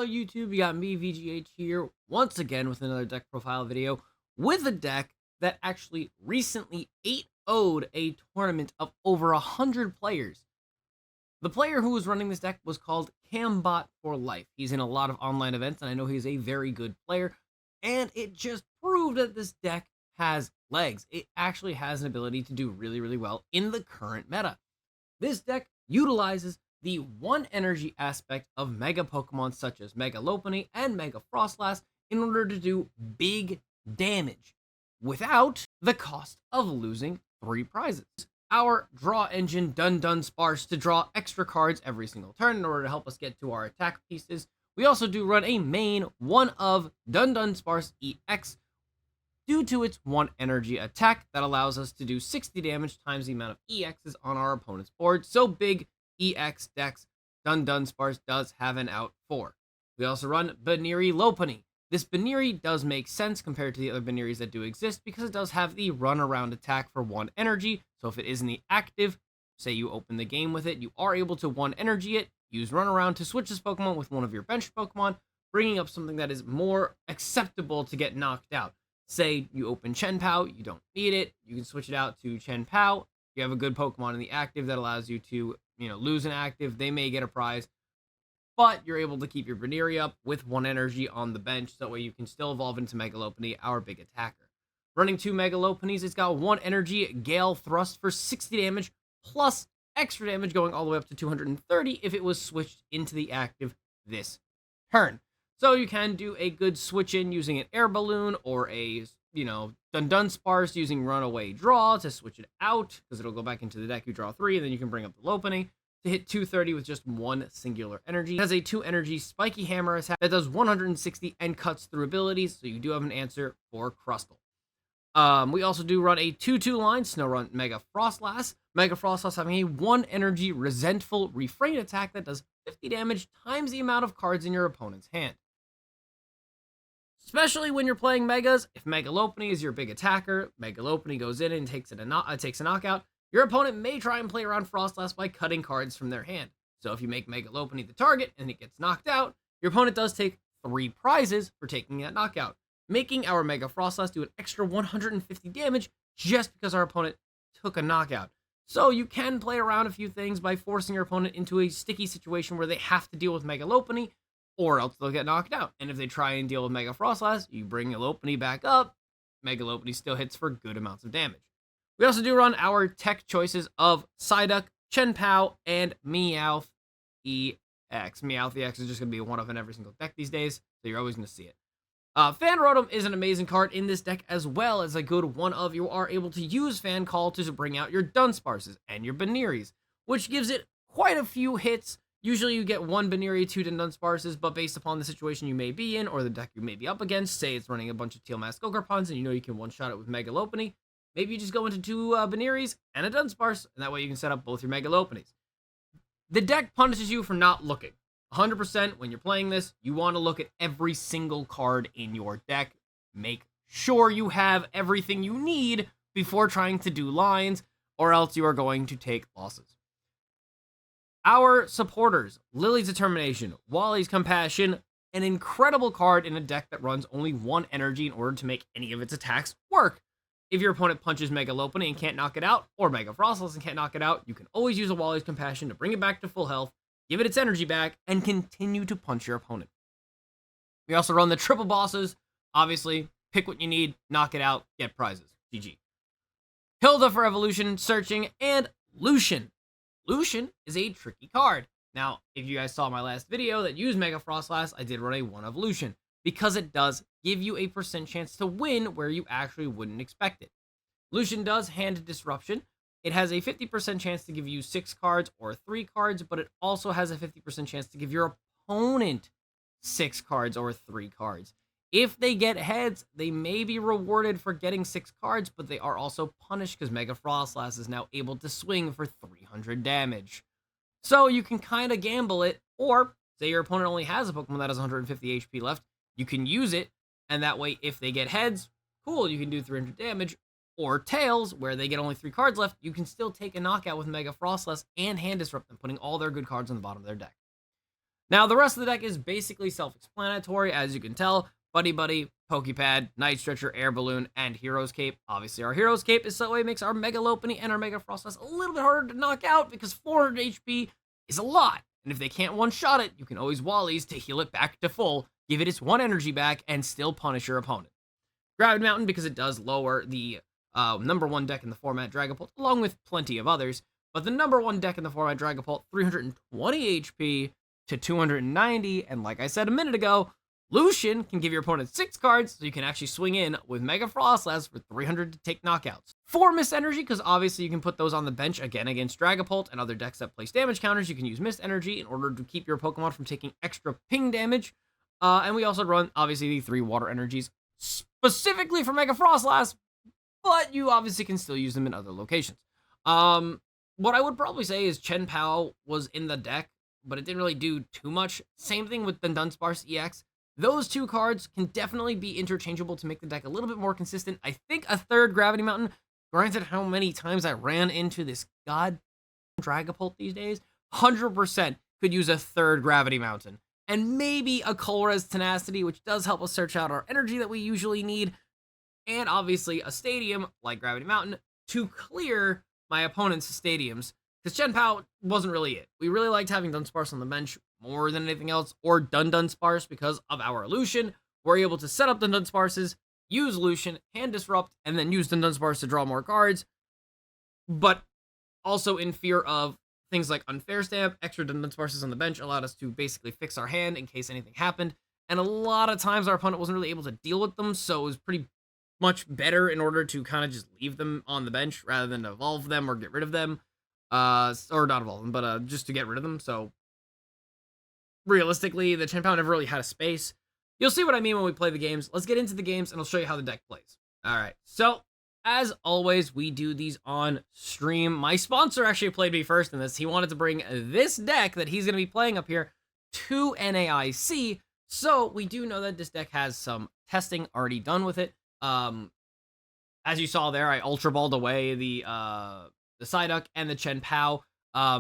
Hello YouTube, you got me, VGH here, once again with another deck profile video, with a deck that actually recently 8-0'd a tournament of over 100 players. The player who was running this deck was called Cambot for Life. He's in a lot of online events, and I know he's a very good player, and it just proved that this deck has legs. It actually has an ability to do really, really well in the current meta. This deck utilizes the one energy aspect of Mega Pokemon such as Mega Lopunny and Mega Froslass in order to do big damage without the cost of losing 3 prizes. Our draw engine Dunsparce to draw extra cards every single turn in order to help us get to our attack pieces. We also do run a main one of Dunsparce EX due to its one energy attack that allows us to do 60 damage times the amount of EXs on our opponent's board. So big EX decks, Dunsparce does have an out for. We also run Buneary Lopunny. This Buneary does make sense compared to the other Bunearys that do exist because it does have the run around attack for 1 energy. So if it is in the active, say you open the game with it, you are able to 1 energy it, use run around to switch this Pokemon with one of your bench Pokemon, bringing up something that is more acceptable to get knocked out. Say you open Chien-Pao, you don't need it, you can switch it out to Chien-Pao. You have a good Pokemon in the active that allows you to, lose an active, they may get a prize, but you're able to keep your Buneary up with 1 energy on the bench, so that way you can still evolve into Mega Lopunny, our big attacker. Running 2 Mega Lopunnies, it's got 1 energy Gale Thrust for 60 damage, plus extra damage going all the way up to 230 if it was switched into the active this turn. So you can do a good switch in using an Air Balloon or a, Dunsparce using Runaway Draw to switch it out, because it'll go back into the deck, you draw 3, and then you can bring up the Lopunny to hit 230 with just 1 singular energy. It has a 2 energy Spiky Hammer attack that does 160 and cuts through abilities, so you do have an answer for Crustle. We also do run a 2-2 line, Snorunt Mega Froslass. Mega Froslass having a 1 energy Resentful Refrain attack that does 50 damage times the amount of cards in your opponent's hand. Especially when you're playing Megas, if Mega Lopunny is your big attacker, Mega Lopunny goes in and takes a knockout, your opponent may try and play around Froslass by cutting cards from their hand. So if you make Mega Lopunny the target and it gets knocked out, your opponent does take 3 prizes for taking that knockout, making our Mega Froslass do an extra 150 damage just because our opponent took a knockout. So you can play around a few things by forcing your opponent into a sticky situation where they have to deal with Mega Lopunny, or else they'll get knocked out. And if they try and deal with Mega Froslass, you bring a Lopunny back up, Mega Lopunny still hits for good amounts of damage. We also do run our tech choices of Psyduck, Chien-Pao, and Meowth EX. Meowth EX is just going to be a one-of in every single deck these days, so you're always going to see it. Fan Rotom is an amazing card in this deck, as well as a good one-of. You are able to use Fan Call to bring out your Dunsparces and your Bunearys, which gives it quite a few hits. Usually you get 1 Buneary, 2 Dunsparces, but based upon the situation you may be in or the deck you may be up against, say it's running a bunch of Teal Mask Ogerpons and you can one-shot it with Mega Lopunny, maybe you just go into 2 Bunearys and a Dunsparce, and that way you can set up both your Mega Lopunnies. The deck punishes you for not looking. 100% when you're playing this, you want to look at every single card in your deck. Make sure you have everything you need before trying to do lines, or else you are going to take losses. Our supporters, Lillie's Determination, Wally's Compassion, an incredible card in a deck that runs only 1 energy in order to make any of its attacks work. If your opponent punches Mega Lopunny and can't knock it out, or Mega Froslass and can't knock it out, you can always use a Wally's Compassion to bring it back to full health, give it its energy back, and continue to punch your opponent. We also run the triple bosses. Obviously, pick what you need, knock it out, get prizes. GG. Hilda for Evolution, Searching, and Lucian. Lucian is a tricky card. Now, if you guys saw my last video that used Mega Froslass, I did run a one of Lucian, because it does give you a % chance to win where you actually wouldn't expect it. Lucian does Hand Disruption. It has a 50% chance to give you 6 cards or 3 cards, but it also has a 50% chance to give your opponent 6 cards or 3 cards. If they get heads, they may be rewarded for getting 6 cards, but they are also punished because Mega Froslass is now able to swing for 300 damage. So you can kind of gamble it, or say your opponent only has a Pokemon that has 150 HP left, you can use it, and that way if they get heads, cool, you can do 300 damage, or tails, where they get only 3 cards left, you can still take a knockout with Mega Froslass and Hand Disrupt them, putting all their good cards on the bottom of their deck. Now, the rest of the deck is basically self-explanatory, as you can tell. Buddy-Buddy, Poké Pad, Night Stretcher, Air Balloon, and Hero's Cape. Obviously, our Hero's Cape is so it makes our Mega Lopunny and our Mega Froslass a little bit harder to knock out because 400 HP is a lot. And if they can't one-shot it, you can always Wally's to heal it back to full, give it its 1 energy back, and still punish your opponent. Gravity Mountain, because it does lower the number 1 deck in the format, Dragapult, along with plenty of others. But the number 1 deck in the format, Dragapult, 320 HP to 290, and like I said a minute ago, Lucian can give your opponent 6 cards, so you can actually swing in with Mega Froslass for 300 to take knockouts. 4 Mist Energy, because obviously you can put those on the bench again against Dragapult and other decks that place damage counters. You can use Mist Energy in order to keep your Pokemon from taking extra ping damage. And we also run, obviously, the 3 Water Energies specifically for Mega Froslass, but you obviously can still use them in other locations. What I would probably say is Chien-Pao was in the deck, but it didn't really do too much. Same thing with the Dunsparce EX. Those 2 cards can definitely be interchangeable to make the deck a little bit more consistent. I think a 3rd Gravity Mountain, granted how many times I ran into this god Dragapult these days, 100% could use a 3rd Gravity Mountain. And maybe a Colress Tenacity, which does help us search out our energy that we usually need. And obviously a Stadium, like Gravity Mountain, to clear my opponent's stadiums. Because Chien-Pao wasn't really it. We really liked having Dunsparce on the bench more than anything else, or Dunsparce because of our Lucian. We're able to set up the Dunsparces, use Lucian, and Disrupt, and then use the Dunsparce to draw more cards. But also in fear of things like Unfair Stamp, extra Dunsparces on the bench allowed us to basically fix our hand in case anything happened. And a lot of times our opponent wasn't really able to deal with them, so it was pretty much better in order to kind of just leave them on the bench rather than evolve them or get rid of them. Or not evolve them, but just to get rid of them. So realistically, the Chien-Pao never really had a space. You'll see what I mean when we play the games. Let's get into the games, and I'll show you how the deck plays. All right, so as always, we do these on stream. My sponsor actually played me first in this. He wanted to bring this deck that he's going to be playing up here to NAIC, so we do know that this deck has some testing already done with it. As you saw there, I Ultra Balled away the Psyduck and the Chien-Pao,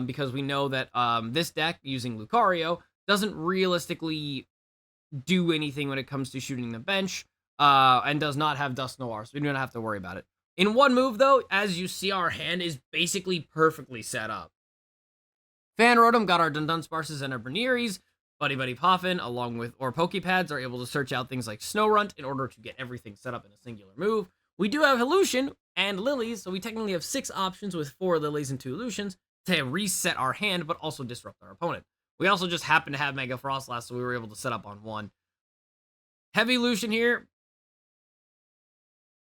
because we know that this deck, using Lucario, doesn't realistically do anything when it comes to shooting the bench, and does not have Dust Noir, so we don't have to worry about it. In one move, though, as you see, our hand is basically perfectly set up. Fan Rotom got our Dunsparces and our Bunearys. Buddy-Buddy Poffin, along with Poké Pads, are able to search out things like Snorunt in order to get everything set up in a singular move. We do have Lucian and Lillies, so we technically have 6 options with 4 Lillies and 2 Lucians to reset our hand, but also disrupt our opponent. We also just happen to have Mega Froslass, so we were able to set up on 1. Heavy Lucian here.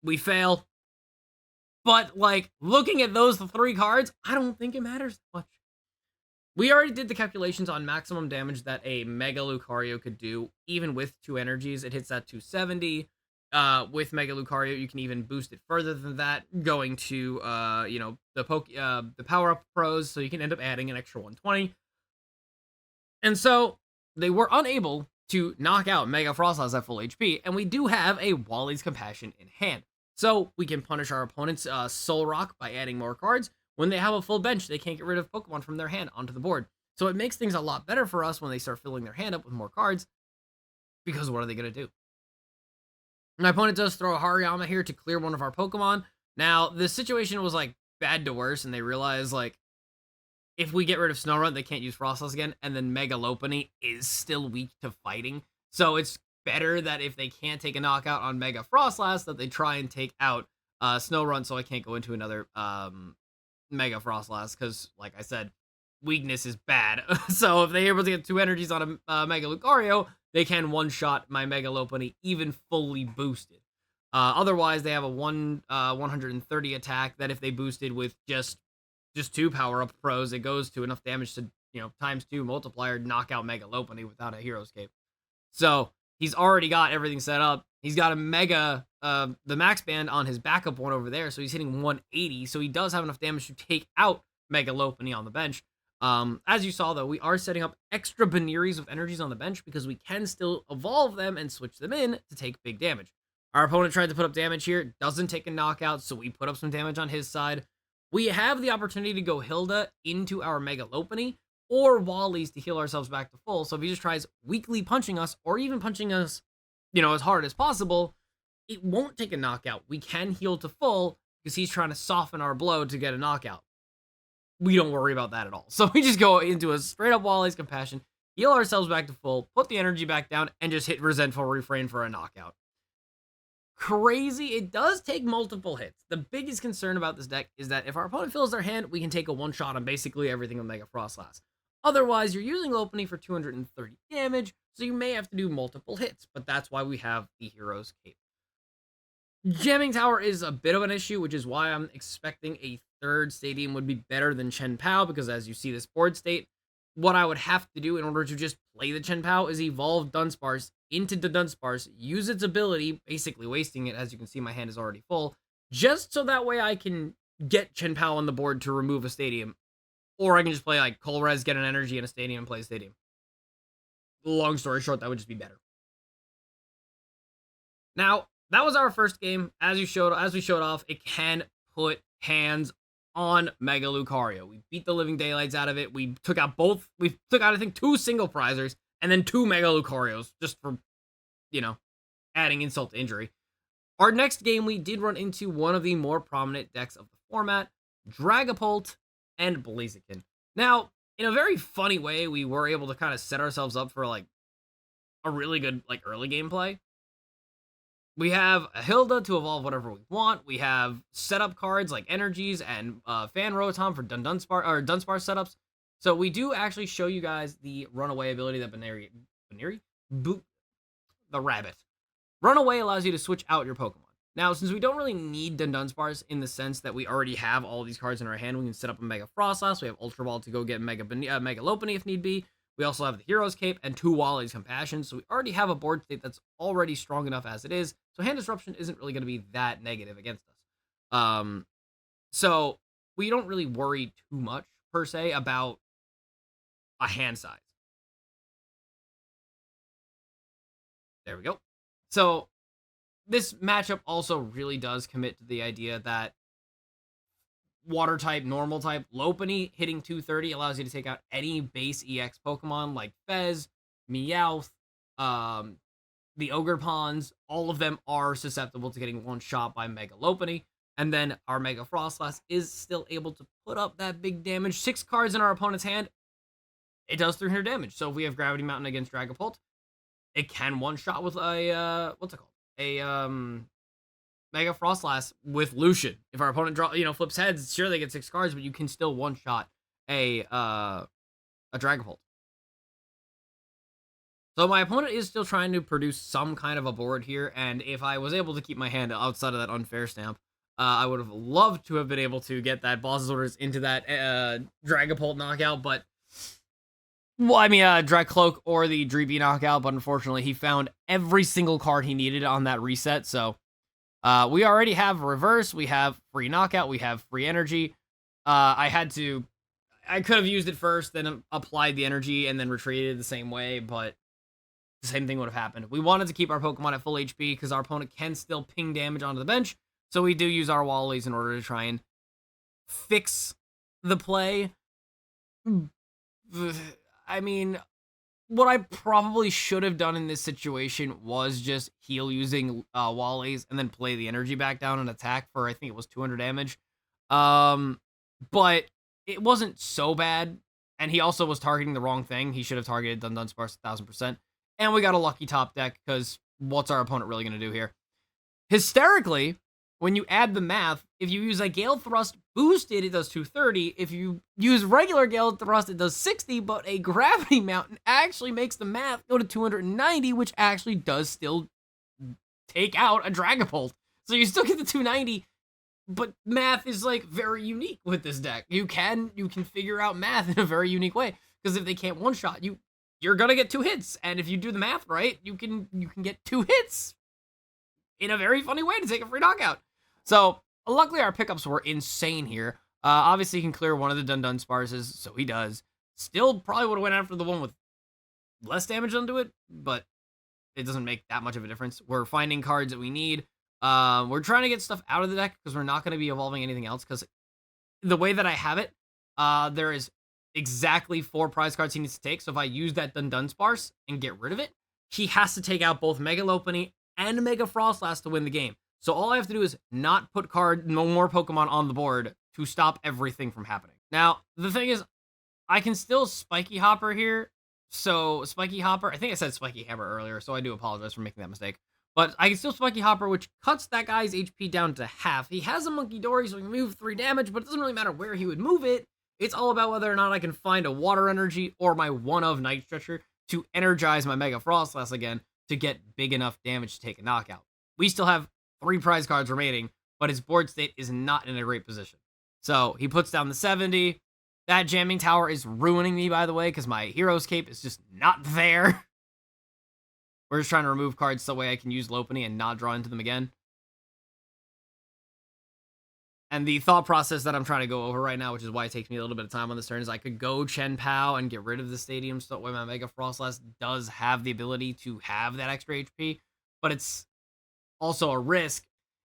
We fail. But, like, looking at those 3 cards, I don't think it matters much. We already did the calculations on maximum damage that a Mega Lucario could do, even with 2 energies. It hits that 270. With Mega Lucario, you can even boost it further than that, going to, the power-up pros, so you can end up adding an extra 120. And so, they were unable to knock out Mega Froslass at full HP, and we do have a Wally's Compassion in hand. So, we can punish our opponent's Soul Rock by adding more cards. When they have a full bench, they can't get rid of Pokemon from their hand onto the board. So it makes things a lot better for us when they start filling their hand up with more cards, because what are they going to do? My opponent does throw a Hariyama here to clear one of our Pokemon. Now, the situation was, like, bad to worse, and they realized, like, if we get rid of Snorunt, they can't use Froslass again, and then Mega Lopunny is still weak to fighting. So it's better that if they can't take a knockout on Mega Froslass, that they try and take out Snorunt, so I can't go into another Mega Froslass, because, like I said, weakness is bad. So if they're able to get 2 energies on a Mega Lucario, they can one-shot my Mega Lopunny, even fully boosted. Otherwise, they have a 130 attack that if they boosted with just 2 power-up pros, it goes to enough damage to, times 2 multiplier, knock out Mega Lopunny without a Hero's Cape. So he's already got everything set up. He's got a Mega, the Max Band on his backup one over there, so he's hitting 180, so he does have enough damage to take out Mega Lopunny on the bench. As you saw, though, we are setting up extra Bunearys with energies on the bench because we can still evolve them and switch them in to take big damage. Our opponent tried to put up damage here, doesn't take a knockout, so we put up some damage on his side. We have the opportunity to go Hilda into our Mega Lopunny, or Wally's to heal ourselves back to full. So if he just tries weakly punching us, or even punching us, as hard as possible, it won't take a knockout. We can heal to full because he's trying to soften our blow to get a knockout. We don't worry about that at all. So we just go into a straight up Wally's Compassion, heal ourselves back to full, put the energy back down, and just hit Resentful Refrain for a knockout. Crazy. It does take multiple hits. The biggest concern about this deck is that if our opponent fills their hand, we can take a one-shot on basically everything with Mega Froslass. Otherwise, you're using Lopunny for 230 damage, so you may have to do multiple hits, but that's why we have the Hero's Cape. Jamming Tower is a bit of an issue, which is why I'm expecting a third stadium would be better than Chien-Pao, because as you see this board state, what I would have to do in order to just play the Chien-Pao is evolve Dunsparce into the Dunsparce, use its ability, basically wasting it, as you can see my hand is already full, just so that way I can get Chien-Pao on the board to remove a stadium. Or I can just play like Colress, get an energy in a stadium, and play a stadium. Long story short, that would just be better. Now, that was our first game. As we showed off, it can put hands on Mega Lucario. We beat the living daylights out of it. We took out, I think, 2 single prizers, and then 2 Mega Lucarios, just for, adding insult to injury. Our next game, we did run into one of the more prominent decks of the format, Dragapult and Blaziken. Now, in a very funny way, we were able to kind of set ourselves up for, like, a really good, like, early gameplay. We have a Hilda to evolve whatever we want. We have setup cards like Energies and Fan Rotom for Dunsparce setups. So we do actually show you guys the Runaway ability that the rabbit. Runaway allows you to switch out your Pokemon. Now, since we don't really need Dunsparce in the sense that we already have all these cards in our hand, we can set up a Mega Froslass. We have Ultra Ball to go get Mega Lopunny if need be. We also have the Hero's Cape and 2 Wally's Compassion, so we already have a board state that's already strong enough as it is, so hand disruption isn't really going to be that negative against us. So we don't really worry too much, per se, about a hand size. There we go. So this matchup also really does commit to the idea that Water type, normal type, Lopunny hitting 230 allows you to take out any base EX Pokemon like Fez, Meowth, the Ogre Pawns. All of them are susceptible to getting one shot by Mega Lopunny. And then our Mega Froslass is still able to put up that big damage. 6 cards in our opponent's hand, it does 300 damage. So if we have Gravity Mountain against Dragapult, it can one shot with a, what's it called? A, Mega Froslass with Lucian. If our opponent flips heads, sure they get 6 cards, but you can still one shot a Dragapult. So my opponent is still trying to produce some kind of a board here, and if I was able to keep my hand outside of that unfair stamp, I would have loved to have been able to get that boss's orders into that Dragapult knockout, but Dragcloak or the Dreepy knockout, but unfortunately he found every single card he needed on that reset, so we already have reverse, we have free knockout, we have free energy. I could have used it first, then applied the energy, and then retreated the same way, but the same thing would have happened. We wanted to keep our Pokemon at full HP because our opponent can still ping damage onto the bench, so we do use our Wallies in order to try and fix the play. I mean, what I probably should have done in this situation was just heal using Wallies and then play the energy back down and attack for, I think it was 200 damage. But it wasn't so bad, and he also was targeting the wrong thing. He should have targeted Dunsparce 1000%. And we got a lucky top deck, because what's our opponent really going to do here? Hysterically, when you add the math, if you use a Gale Thrust boosted, it does 230. If you use regular Gale Thrust, it does 60, but a Gravity Mountain actually makes the math go to 290, which actually does still take out a Dragapult. So you still get the 290, but math is, like, very unique with this deck. You can figure out math in a very unique way, because if they can't one-shot, you're gonna get 2 hits, and if you do the math right, you can get 2 hits in a very funny way to take a free knockout. So, luckily our pickups were insane here. Obviously, he can clear one of the Dunsparces, so he does. Still probably would have went after the one with less damage onto it, but it doesn't make that much of a difference. We're finding cards that we need. We're trying to get stuff out of the deck, because we're not going to be evolving anything else, because the way that I have it, there is exactly 4 prize cards he needs to take. So if I use that Dunsparce and get rid of it, he has to take out both Mega Lopunny and Mega Froslass to win the game. So all I have to do is not put no more Pokemon on the board to stop everything from happening. Now, the thing is, I can still Spiky Hopper here. So Spiky Hopper, I think I said Spiky Hammer earlier, so I do apologize for making that mistake. But I can still Spiky Hopper, which cuts that guy's HP down to half. He has a Monkey Dory, so he can move 3 damage, but it doesn't really matter where he would move it. It's all about whether or not I can find a Water Energy or my one-of Night Stretcher to energize my Mega Froslass again to get big enough damage to take a knockout. We still have 3 prize cards remaining, but his board state is not in a great position. So he puts down the 70. That Jamming Tower is ruining me, by the way, because my Hero's Cape is just not there. We're just trying to remove cards so that way I can use Lopunny and not draw into them again. And the thought process that I'm trying to go over right now, which is why it takes me a little bit of time on this turn, is I could go Chien-Pao and get rid of the stadium so that way my Mega Froslass does have the ability to have that extra HP, but it's also a risk.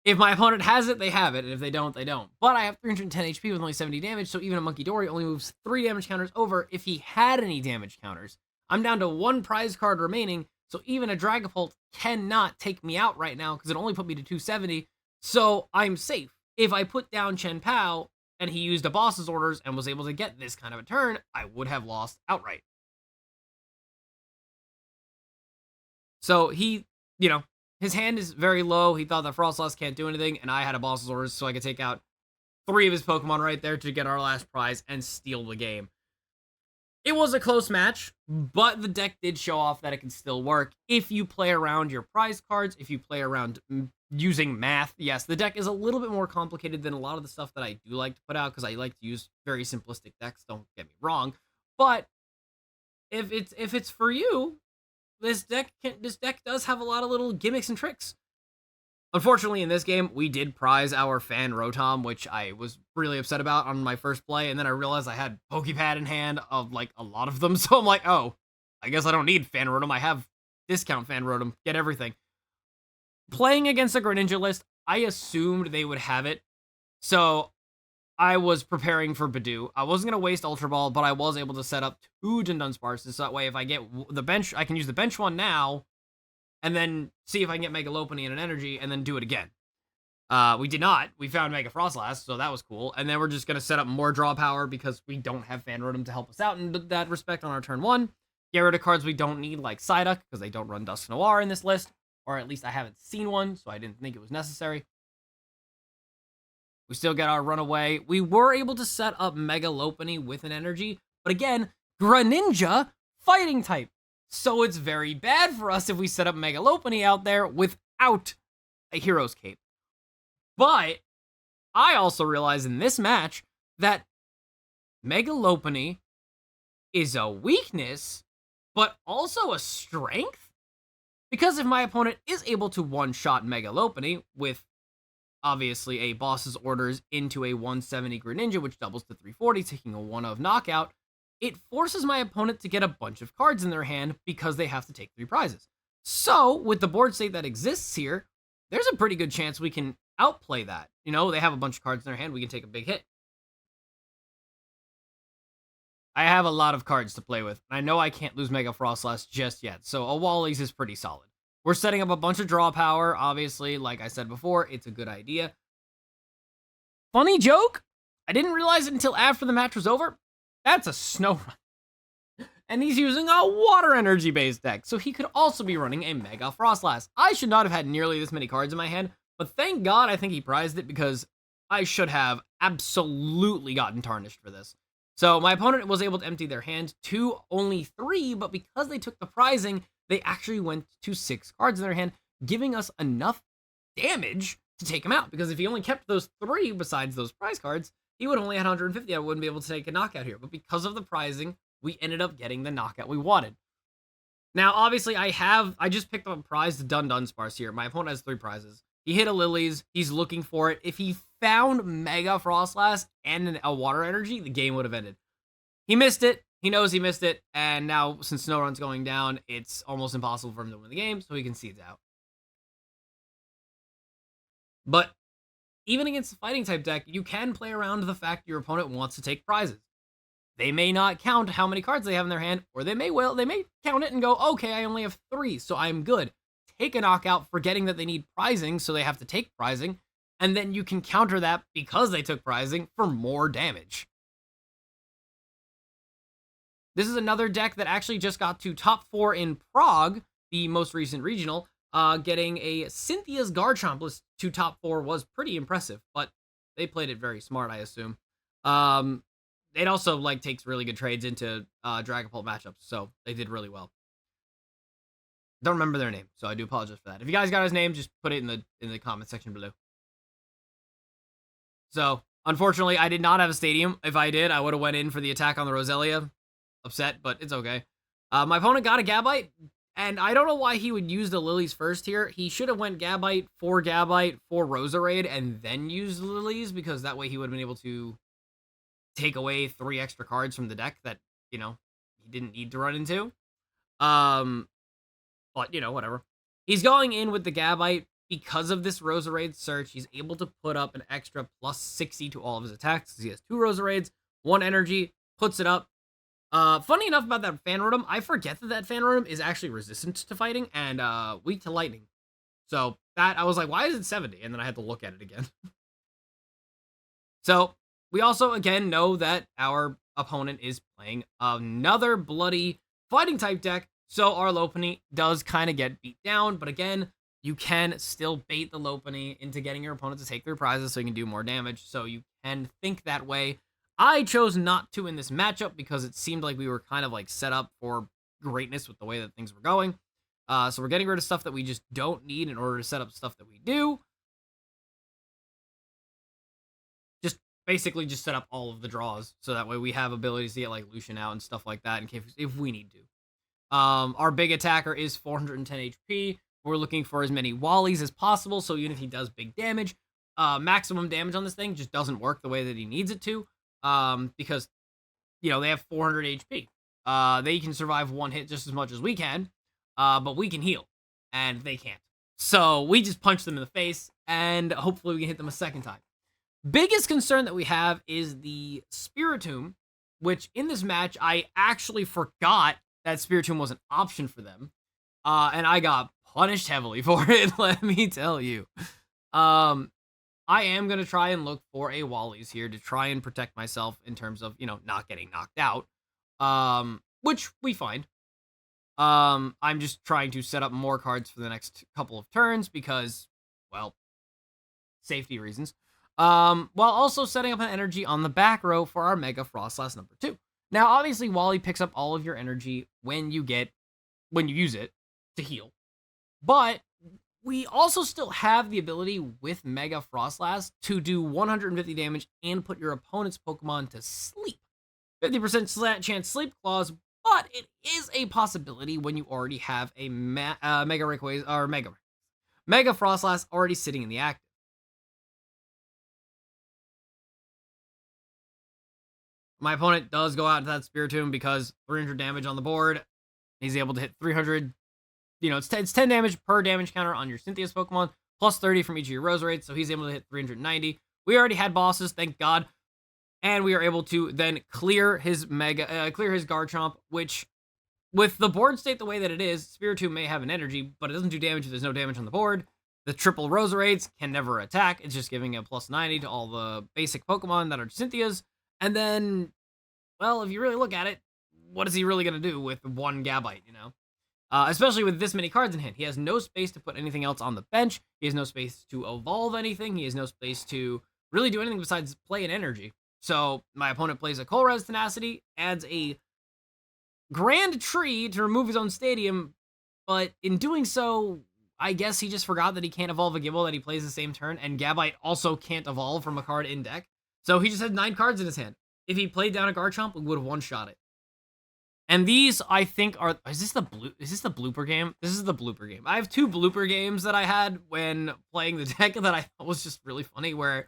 If my opponent has it, they have it, and if they don't, they don't. But I have 310 HP with only 70 damage, so even a Monkey Dory only moves 3 damage counters over if he had any damage counters. I'm down to 1 prize card remaining, so even a Dragapult cannot take me out right now because it only put me to 270, so I'm safe. If I put down Chien-Pao and he used a boss's orders and was able to get this kind of a turn, I would have lost outright. So he, his hand is very low. He thought that Froslass can't do anything, and I had a boss's orders so I could take out 3 of his Pokemon right there to get our last prize and steal the game. It was a close match, but the deck did show off that it can still work if you play around your prize cards, if you play around using math. Yes, the deck is a little bit more complicated than a lot of the stuff that I do like to put out because I like to use very simplistic decks, don't get me wrong. But if it's for you, this deck does have a lot of little gimmicks and tricks. Unfortunately, in this game, we did prize our Fan Rotom, which I was really upset about on my first play, and then I realized I had Poké Pad in hand of, a lot of them, so I'm like, oh, I guess I don't need Fan Rotom. I have discount Fan Rotom. Get everything. Playing against a Greninja list, I assumed they would have it, so I was preparing for Badoo. I wasn't going to waste Ultra Ball, but I was able to set up 2 Dunsparces, so that way if I get the bench, I can use the bench one now, and then see if I can get Mega Lopunny and an energy, and then do it again. We did not. We found Mega Froslass, so that was cool. And then we're just going to set up more draw power because we don't have Fan Rotom to help us out in that respect on our turn 1. Get rid of cards we don't need, like Psyduck, because they don't run Dusk Noir in this list. Or at least I haven't seen one, so I didn't think it was necessary. We still get our Runaway. We were able to set up Mega Lopunny with an energy, but again, Greninja, fighting type. So it's very bad for us if we set up Mega Lopunny out there without a Hero's Cape. But I also realized in this match that Mega Lopunny is a weakness, but also a strength. Because if my opponent is able to one-shot Mega Lopunny with, obviously, a boss's orders into a 170 Greninja, which doubles to 340, taking a one-of knockout, it forces my opponent to get a bunch of cards in their hand because they have to take 3 prizes. So, with the board state that exists here, there's a pretty good chance we can outplay that. They have a bunch of cards in their hand, we can take a big hit. I have a lot of cards to play with, and I know I can't lose Mega Froslass just yet, so a Wally's is pretty solid. We're setting up a bunch of draw power, obviously, like I said before, it's a good idea. Funny joke, I didn't realize it until after the match was over. That's a Snorunt. And he's using a water energy based deck, so he could also be running a Mega Froslass. I should not have had nearly this many cards in my hand, but thank God I think he prized it because I should have absolutely gotten tarnished for this. So my opponent was able to empty their hand to only 3, but because they took the prizing, they actually went to 6 cards in their hand, giving us enough damage to take him out. Because if he only kept those 3 besides those prize cards, he would only had 150. I wouldn't be able to take a knockout here. But because of the prizing, we ended up getting the knockout we wanted. Now, obviously, I just picked up a prize to Dunsparce here. My opponent has 3 prizes. He hit a Lillie's. He's looking for it. If he found Mega Froslass and a water energy, the game would have ended. He missed it. He knows he missed it. And now, since Snorunt's going down, it's almost impossible for him to win the game, so he concedes out. But even against the fighting type deck, you can play around the fact your opponent wants to take prizes. they may not count how many cards they have in their hand, or they may count it and go, okay, I only have 3, so I'm good. Take a knockout, forgetting that they need prizing, so they have to take prizing, and then you can counter that because they took prizing for more damage. This is another deck that actually just got to top 4 in Prague, the most recent regional. Getting a Cynthia's Garchomp list to top 4 was pretty impressive, but they played it very smart, I assume. It also like takes really good trades into Dragapult matchups, so they did really well. Don't remember their name, so I do apologize for that. If you guys got his name, just put it in the comment section below. So, unfortunately, I did not have a stadium. If I did, I would have went in for the attack on the Roselia. Upset, but it's okay. My opponent got a Gabite, and I don't know why he would use the Lilies first here. He should have went Gabite for Roserade, and then used the Lilies, because that way he would have been able to take away 3 extra cards from the deck that, you know, he didn't need to run into. But, you know, whatever. He's going in with the Gabite because of this Roserade search. He's able to put up an extra plus 60 to all of his attacks. He has 2 Roserades, 1 energy, puts it up. Funny enough about that Fan Rotom, I forget that Fan Rotom is actually resistant to fighting and weak to lightning. So that, I was like, why is it 70? And then I had to look at it again. So we also, again, know that our opponent is playing another bloody fighting type deck. So our Lopunny does kind of get beat down. But again, you can still bait the Lopunny into getting your opponent to take their prizes so you can do more damage. So you can think that way. I chose not to in this matchup because it seemed like we were kind of like set up for greatness with the way that things were going. So we're getting rid of stuff that we just don't need in order to set up stuff that we do. Just basically just set up all of the draws. So that way we have abilities to get like Lucian out and stuff like that in case if we need to. Our big attacker is 410 HP. We're looking for as many Wallies as possible. So even if he does big damage, maximum damage on this thing just doesn't work the way that he needs it to. Because, you know, they have 400 HP. They can survive 1 hit just as much as we can, but we can heal, and they can't. So we just punch them in the face, and hopefully we can hit them a second time. Biggest concern that we have is the Spiritomb, which in this match, I actually forgot that Spiritomb was an option for them, and I got punished heavily for it, let me tell you. I am going to try and look for a Wally's here to try and protect myself in terms of, you know, not getting knocked out, which we find. I'm just trying to set up more cards for the next couple of turns because, well, safety reasons, while also setting up an energy on the back row for our Mega Froslass number 2. Now, obviously, Wally picks up all of your energy when you use it to heal, but we also still have the ability with Mega Froslass to do 150 damage and put your opponent's Pokemon to sleep. 50% chance Sleep Claws, but it is a possibility when you already have a Mega Froslass already sitting in the active. My opponent does go out into that Spiritomb because 300 damage on the board. He's able to hit 300. You know, it's 10 damage per damage counter on your Cynthia's Pokemon, plus 30 from each of your Roserades, so he's able to hit 390. We already had bosses, thank God, and we are able to then clear his Garchomp, which, with the board state the way that it is, Spiritomb may have an energy, but it doesn't do damage if there's no damage on the board. The triple Roserades can never attack, it's just giving a plus 90 to all the basic Pokemon that are Cynthia's, and then, well, if you really look at it, what is he really going to do with 1 Gabite, you know? Especially with this many cards in hand. He has no space to put anything else on the bench. He has no space to evolve anything. He has no space to really do anything besides play an energy. So my opponent plays a Colress Tenacity, adds a Grand Tree to remove his own stadium, but in doing so, I guess he just forgot that he can't evolve a Gible that he plays the same turn, and Gabite also can't evolve from a card in deck. So he just had 9 cards in his hand. If he played down a Garchomp, we would have one-shot it. And these, I think, are... Is this the blooper game? This is the blooper game. I have 2 blooper games that I had when playing the deck that I thought was just really funny, where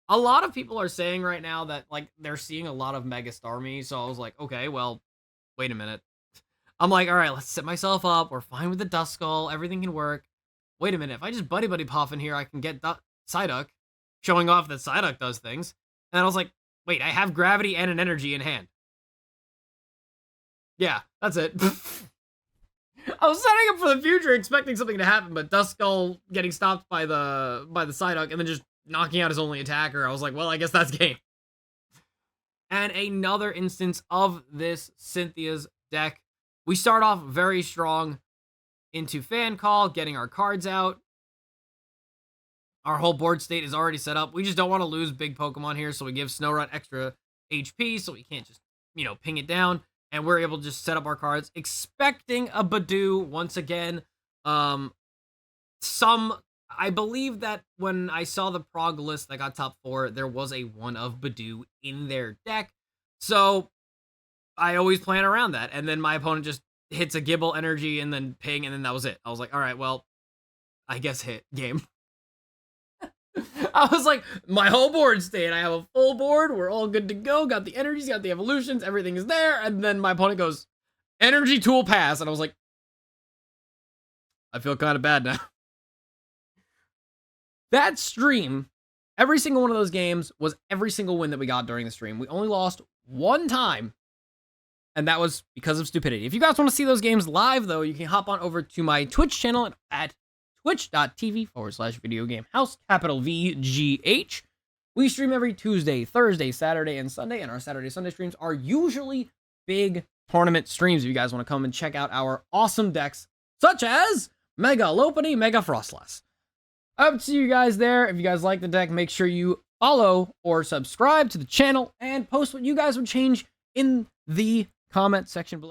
a lot of people are saying right now that, like, they're seeing a lot of Mega Starmie, so I was like, okay, well, wait a minute. I'm like, all right, let's set myself up. We're fine with the Duskull. Everything can work. Wait a minute. If I just Buddy-Buddy Poffin here, I can get Psyduck, showing off that Psyduck does things. And I was like, Wait, I have Gravity and an Energy in hand. Yeah, that's it. I was setting up for the future, expecting something to happen, but Duskull getting stopped by the Psyduck and then just knocking out his only attacker. I was like, well, I guess that's game. And another instance of this Cynthia's deck. We start off very strong into Fan Call, getting our cards out. Our whole board state is already set up. We just don't want to lose big Pokemon here, so we give Snorunt extra HP, so we can't just, ping it down. And we're able to just set up our cards, expecting a Badoo once again. I believe that when I saw the prog list that got top 4, there was a one of Badoo in their deck. So I always plan around that. And then my opponent just hits a Gibble Energy and then ping, and then that was it. I was like, all right, well, I guess hit game. I was like, my whole board state, I have a full board, we're all good to go, got the energies, got the evolutions, everything is there, and then my opponent goes, Energy Tool pass, and I was like, I feel kind of bad now. That stream, every single one of those games was every single win that we got during the stream. We only lost one time, and that was because of stupidity. If you guys want to see those games live, though, you can hop on over to my Twitch channel at twitch.tv/videogamehouse, capital VGH. We stream every Tuesday, Thursday, Saturday, and Sunday, and our Saturday, Sunday streams are usually big tournament streams if you guys want to come and check out our awesome decks, such as Mega Lopunny, Mega Froslass. I hope to see you guys there. If you guys like the deck, make sure you follow or subscribe to the channel and post what you guys would change in the comment section below.